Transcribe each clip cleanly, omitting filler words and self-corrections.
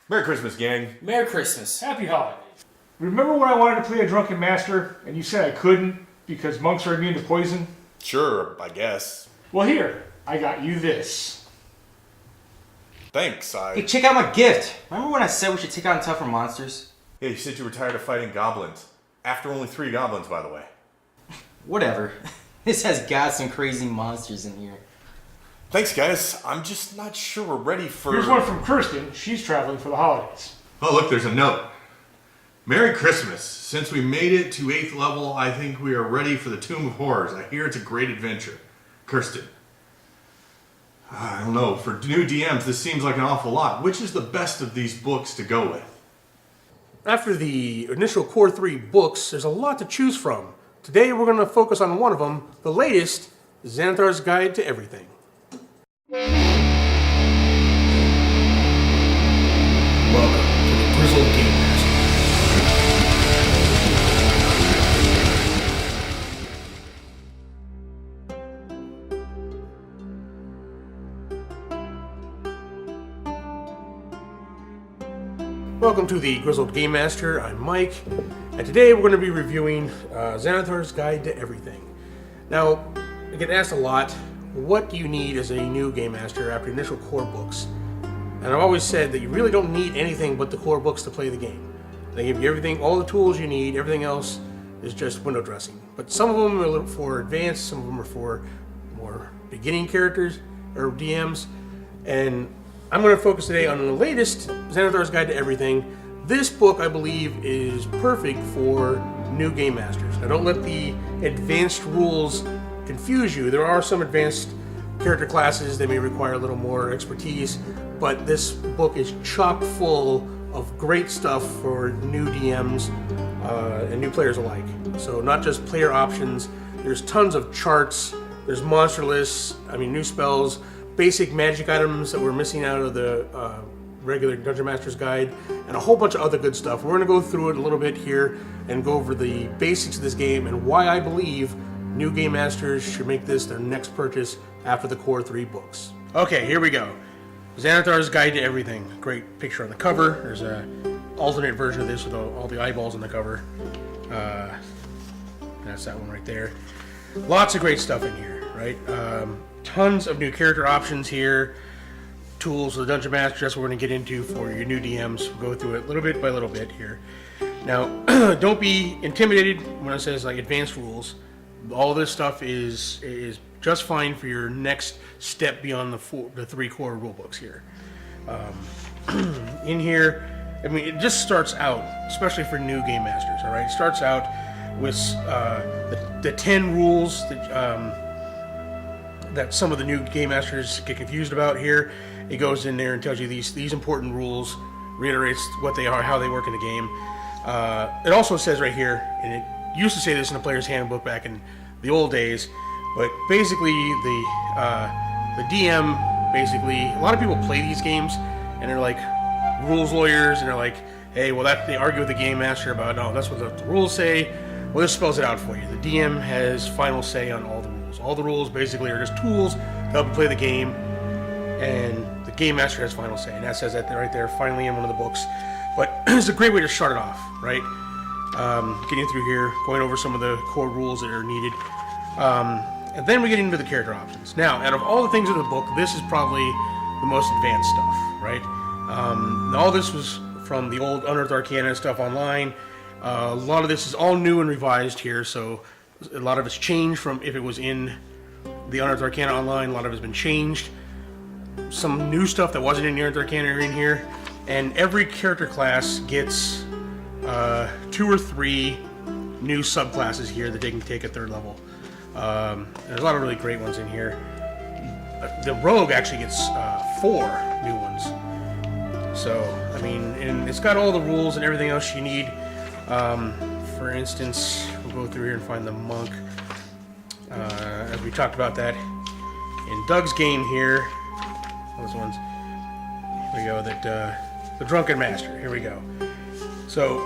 Merry Christmas, gang. Merry Christmas. Happy holidays. Remember when I wanted to play a drunken master and you said I couldn't because monks are immune to poison? Sure, I guess. Well, here, I got you this. Thanks, Hey, check out my gift. Remember when I said we should take on tougher monsters? Yeah, you said you were tired of fighting goblins. After only 3 goblins, by the way. Whatever. This has got some crazy monsters in here. Thanks, guys. I'm just not sure we're ready for... Here's one from Kirsten. She's traveling for the holidays. Oh, look, there's a note. Merry Christmas. Since we made it to 8th level, I think we are ready for the Tomb of Horrors. I hear it's a great adventure. Kirsten. I don't know. For new DMs, this seems like an awful lot. Which is the best of these books to go with? After the initial Core 3 books, there's a lot to choose from. Today we're going to focus on one of them, the latest, Xanathar's Guide to Everything. Welcome to the Grizzled Geek Welcome to the Grizzled Game Master. I'm Mike, and today we're going to be reviewing Xanathar's Guide to Everything. Now, I get asked a lot, what do you need as a new Game Master after initial core books? And I've always said that you really don't need anything but the core books to play the game. They give you everything, all the tools you need, everything else is just window dressing. But some of them are for advanced, some of them are for more beginning characters, or DMs, and I'm going to focus today on the latest, Xanathar's Guide to Everything. This book, I believe, is perfect for new Game Masters. Now, don't let the advanced rules confuse you. There are some advanced character classes that may require a little more expertise, but this book is chock full of great stuff for new DMs and new players alike. So not just player options, there's tons of charts, there's monster lists, new spells, basic magic items that we're missing out of the regular Dungeon Master's Guide, and a whole bunch of other good stuff. We're going to go through it a little bit here and go over the basics of this game and why I believe new Game Masters should make this their next purchase after the Core 3 books. Okay, here we go. Xanathar's Guide to Everything. Great picture on the cover. There's an alternate version of this with all the eyeballs on the cover. That's that one right there. Lots of great stuff in here, right? Tons of new character options here, tools for the Dungeon Master. That's what we're going to get into for your new DMs. We'll go through it little bit by little bit here. Now, don't be intimidated when it says like advanced rules. All this stuff is just fine for your next step beyond the 3 core rule books here. In here, it just starts out, especially for new Game Masters. All right, it starts out with the 10 rules that some of the new Game Masters get confused about here. It goes in there and tells you these important rules, reiterates what they are, how they work in the game. It also says right here, and it used to say this in the player's handbook back in the old days, but basically the DM, a lot of people play these games and they're like rules lawyers, and they're like, hey, well they argue with the Game Master about, no, that's what the rules say. Well, this spells it out for you. The DM has final say on all the rules. All the rules basically are just tools to help you play the game, and the Game Master has final say, and that says that right there, finally in one of the books. But it's a great way to start it off, right? Getting through here, going over some of the core rules that are needed, and then we get into the character options. Now, out of all the things in the book, this is probably the most advanced stuff, right? All this was from the old Unearthed Arcana stuff online. A lot of this is all new and revised here, so a lot of it's changed from if it was in the Unearthed Arcana online. A lot of it's been changed. Some new stuff that wasn't in the Unearthed Arcana are in here, and every character class gets 2 or 3 new subclasses here that they can take at 3rd level. There's a lot of really great ones in here. The Rogue actually gets 4 new ones. So, and it's got all the rules and everything else you need. For instance, we'll go through here and find the Monk. As we talked about that in Doug's game here. Those ones. Here we go. The Drunken Master. Here we go. So,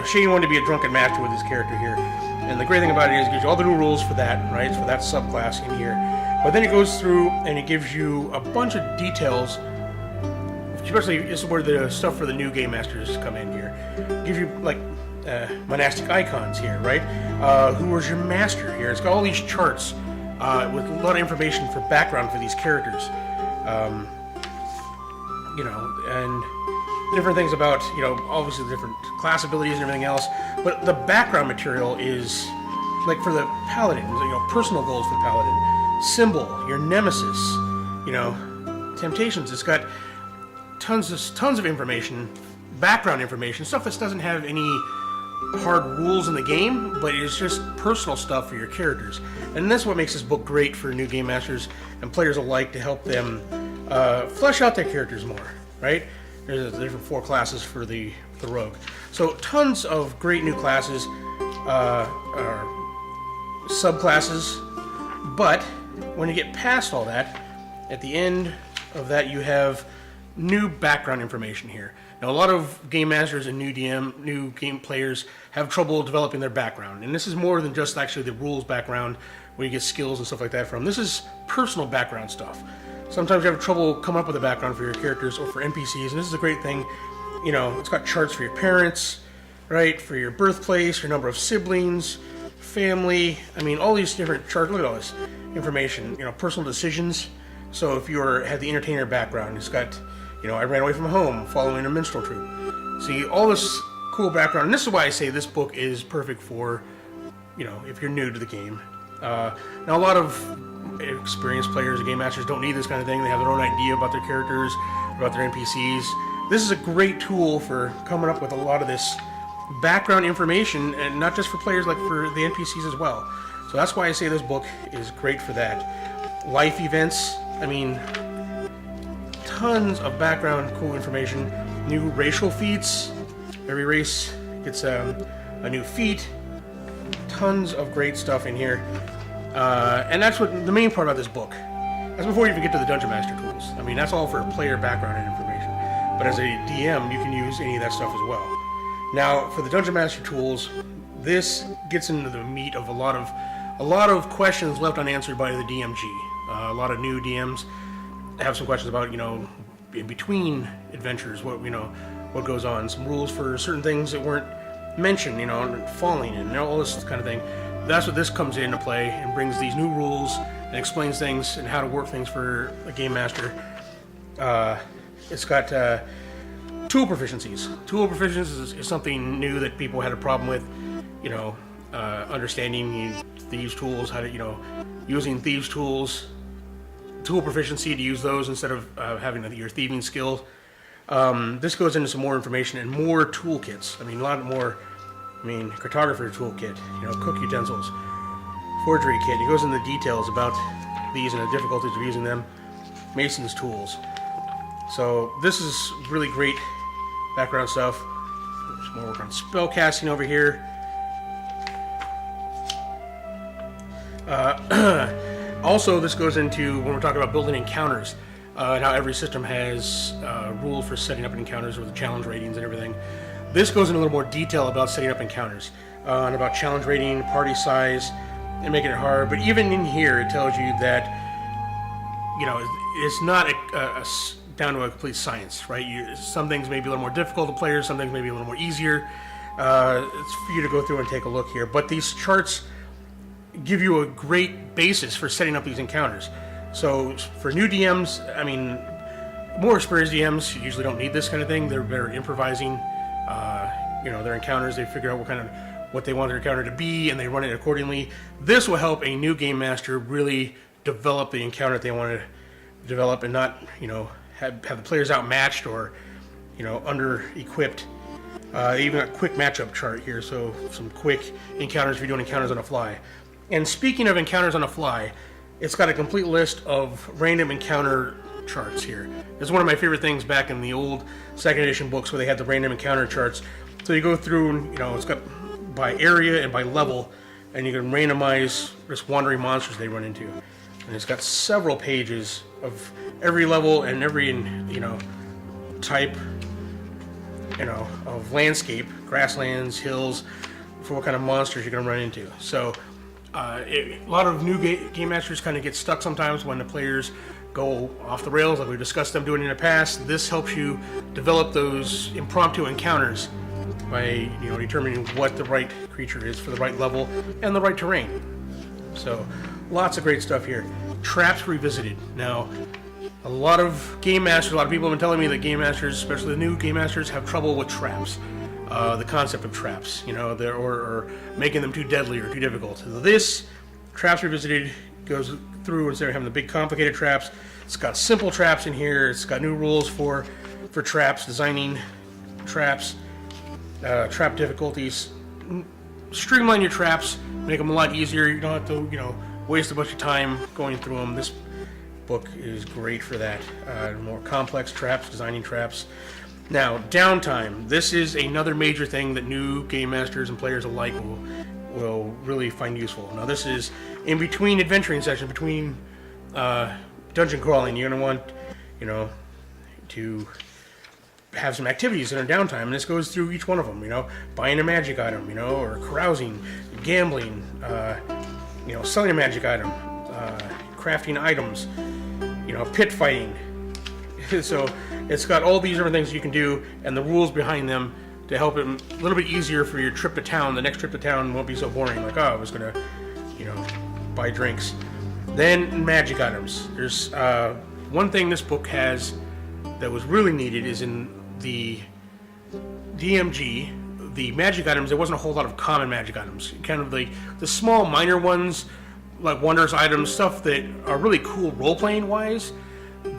Shane wanted to be a Drunken Master with his character here. And the great thing about it is it gives you all the new rules for that, right? For that subclass in here. But then it goes through and it gives you a bunch of details. If you especially this is where the stuff for the new game masters come in here. Gives you like monastic icons here, right? Who was your master here? It's got all these charts with a lot of information for background for these characters. And different things about, obviously the different class abilities and everything else. But the background material is, like for the paladin, personal goals for the paladin, symbol, your nemesis, temptations. It's got tons of information, background information, stuff that doesn't have any hard rules in the game, but it's just personal stuff for your characters. And that's what makes this book great for new game masters and players alike, to help them flesh out their characters more, right? There's different 4 classes for the rogue. So tons of great new classes, or subclasses, but when you get past all that, at the end of that you have new background information here. Now, a lot of game masters and new game players have trouble developing their background, and this is more than just actually the rules background where you get skills and stuff like that from. This is personal background stuff. Sometimes you have trouble coming up with a background for your characters or for NPCs, and this is a great thing. It's got charts for your parents, right? For your birthplace, your number of siblings, family. All these different charts. Look at all this information. Personal decisions. So if you had the entertainer background, it's got, I ran away from home following a minstrel troupe. See, all this cool background. And this is why I say this book is perfect for, if you're new to the game. Now, a lot of experienced players and game masters don't need this kind of thing. They have their own idea about their characters, about their NPCs. This is a great tool for coming up with a lot of this background information, and not just for players, like for the NPCs as well. So that's why I say this book is great for that. Life events, tons of background cool information. New racial feats. Every race gets a new feat. Tons of great stuff in here. And that's what the main part about this book. That's before you even get to the Dungeon Master tools. That's all for player background and information. But as a DM, you can use any of that stuff as well. Now, for the Dungeon Master tools, this gets into the meat of a lot of questions left unanswered by the DMG. A lot of new DMs have some questions about, in between adventures, what goes on. Some rules for certain things that weren't mentioned, falling and all this kind of thing. That's what this comes into play and brings these new rules and explains things and how to work things for a game master. It's got tool proficiencies. Tool proficiencies is something new that people had a problem with, understanding thieves' tools, how to, using thieves' tools, tool proficiency to use those instead of having your thieving skill. This goes into some more information and more toolkits. A lot more. Cartographer toolkit, cook utensils, forgery kit. It goes into details about these and the difficulties of using them. Mason's tools. So this is really great background stuff. Some more work on spell casting over here. Also, this goes into when we're talking about building encounters, and how every system has rules for setting up encounters with the challenge ratings and everything. This goes into a little more detail about setting up encounters, and about challenge rating, party size, and making it hard. But even in here, it tells you that, it's not down to a complete science, right? Some things may be a little more difficult to players, some things may be a little more easier. It's for you to go through and take a look here. But these charts give you a great basis for setting up these encounters. So for new DMs, more experienced DMs usually don't need this kind of thing. They're better improvising, their encounters. They figure out what they want their encounter to be, and they run it accordingly. This will help a new game master really develop the encounter that they want to develop, and not, have the players outmatched or, under-equipped. Even a quick matchup chart here, so some quick encounters if you're doing encounters on the fly. And speaking of encounters on the fly, it's got a complete list of random encounter charts here. It's one of my favorite things back in the old second edition books where they had the random encounter charts. So you go through and, it's got by area and by level, and you can randomize just wandering monsters they run into. And it's got several pages of every level and every, type, of landscape, grasslands, hills, for what kind of monsters you're going to run into. So a lot of new game masters kind of get stuck sometimes when the players go off the rails like we discussed them doing in the past. This helps you develop those impromptu encounters by determining what the right creature is for the right level and the right terrain. So lots of great stuff here. Traps Revisited. Now, a lot of game masters, a lot of people have been telling me that game masters, especially the new game masters, have trouble with traps. The concept of traps, or making them too deadly or too difficult. This Traps Revisited goes through, instead of having the big complicated traps, it's got simple traps in here. It's got new rules for traps, designing traps, trap difficulties. Streamline your traps, make them a lot easier. You don't have to, waste a bunch of time going through them. This book is great for that. More complex traps, designing traps. Now, downtime. This is another major thing that new game masters and players alike will really find useful. Now, this is in between adventuring sessions, between dungeon crawling. You're going to want, to have some activities in our downtime, and this goes through each one of them. Buying a magic item, or carousing, gambling, selling a magic item, crafting items, pit fighting. So it's got all these different things you can do and the rules behind them to help it a little bit easier for your trip to town. The next trip to town won't be so boring, like, I was going to, buy drinks. Then magic items. There's one thing this book has that was really needed is in the DMG, the magic items, there wasn't a whole lot of common magic items. Kind of the small minor ones, like wonders items, stuff that are really cool role-playing wise,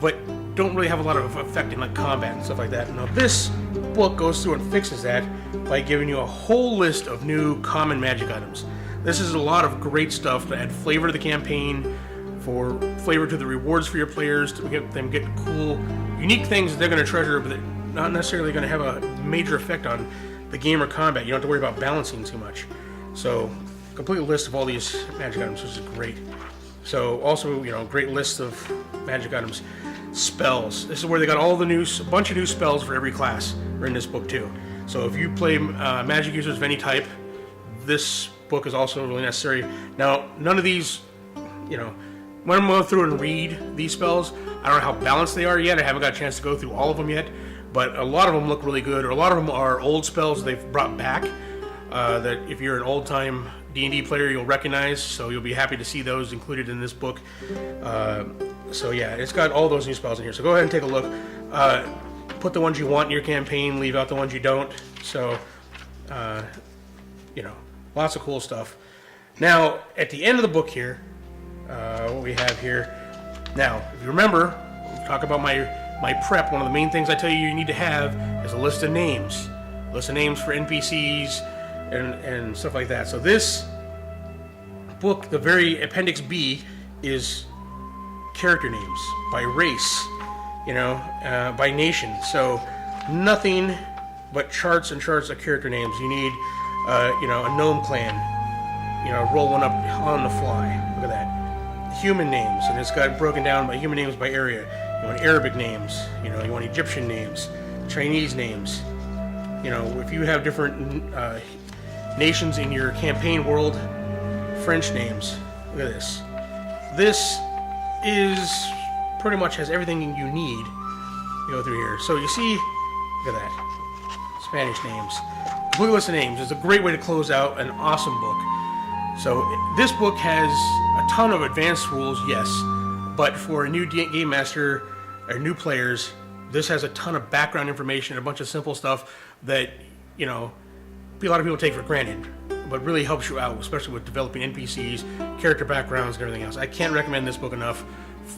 but don't really have a lot of effect in like combat and stuff like that. Now this book goes through and fixes that by giving you a whole list of new common magic items. This is a lot of great stuff to add flavor to the campaign, for flavor to the rewards for your players, to get them get cool, unique things that they're going to treasure, but they're not necessarily going to have a major effect on the game or combat. You don't have to worry about balancing too much. So, complete list of all these magic items, which is great. So, also, great list of magic items. Spells. This is where they got all the bunch of new spells for every class are in this book too. So if you play magic users of any type, this book is also really necessary. Now, none of these, when I'm going through and read these spells, I don't know how balanced they are yet. I haven't got a chance to go through all of them yet, but a lot of them look really good, or a lot of them are old spells they've brought back that if you're an old-time D&D player, you'll recognize, so you'll be happy to see those included in this book. So yeah, it's got all those new spells in here. So go ahead and take a look. Put the ones you want in your campaign, leave out the ones you don't. So, lots of cool stuff. Now, at the end of the book here, what we have here. Now, if you remember, we talk about my prep. One of the main things I tell you need to have is a list of names. A list of names for NPCs and stuff like that. So this book, the very Appendix B, is character names by race, by nation. So nothing but charts and charts of character names. You need, a gnome clan, roll one up on the fly. Look at that. Human names, and it's got broken down by human names by area. You want Arabic names, you want Egyptian names, Chinese names. If you have different nations in your campaign world, French names. Look at this. This is pretty much has everything you need to go through here. So you see, look at that. Spanish names. Complete list of names is a great way to close out an awesome book. So this book has a ton of advanced rules, yes, but for a new game master or new players, this has a ton of background information and a bunch of simple stuff that, a lot of people take for granted, but really helps you out, especially with developing NPCs, character backgrounds, and everything else. I can't recommend this book enough.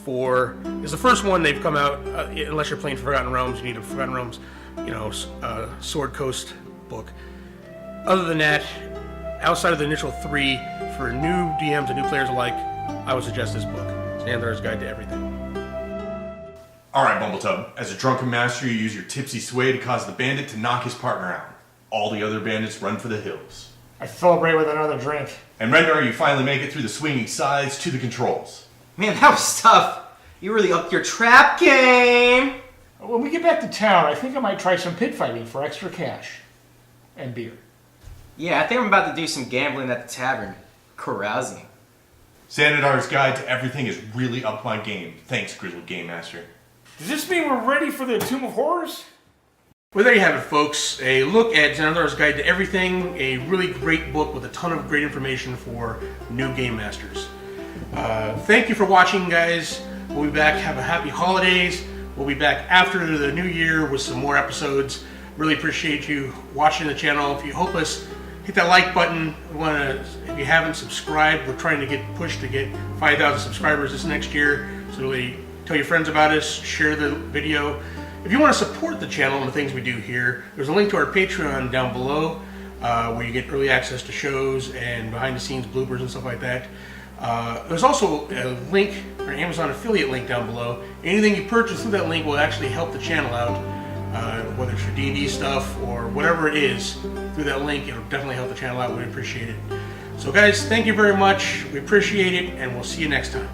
It's the first one they've come out, unless you're playing Forgotten Realms, you need a Forgotten Realms, Sword Coast book. Other than that, outside of the initial 3, for new DMs and new players alike, I would suggest this book. Xanathar's Guide to Everything. Alright, Bumbletub. As a drunken master, you use your tipsy sway to cause the bandit to knock his partner out. All the other bandits run for the hills. I celebrate with another drink. And Rendar, you finally make it through the swinging sides to the controls. Man, that was tough. You really upped your trap game. When we get back to town, I think I might try some pit fighting for extra cash. And beer. Yeah, I think I'm about to do some gambling at the tavern. Carousing. Xanathar's Guide to Everything is really up my game. Thanks, Grizzled Game Master. Does this mean we're ready for the Tomb of Horrors? Well, there you have it, folks. A look at Xanathar's Guide to Everything, a really great book with a ton of great information for new game masters. Thank you for watching, guys. We'll be back. Have a happy holidays. We'll be back after the new year with some more episodes. Really appreciate you watching the channel. If you help us, hit that like button. If you haven't subscribed, we're trying to get pushed to get 5,000 subscribers this next year. So really tell your friends about us, share the video. If you want to support the channel and the things we do here, there's a link to our Patreon down below where you get early access to shows and behind the scenes bloopers and stuff like that. There's also a link, or Amazon affiliate link down below. Anything you purchase through that link will actually help the channel out, whether it's for D&D stuff or whatever it is. Through that link, it'll definitely help the channel out. We'd appreciate it. So guys, thank you very much. We appreciate it, and we'll see you next time.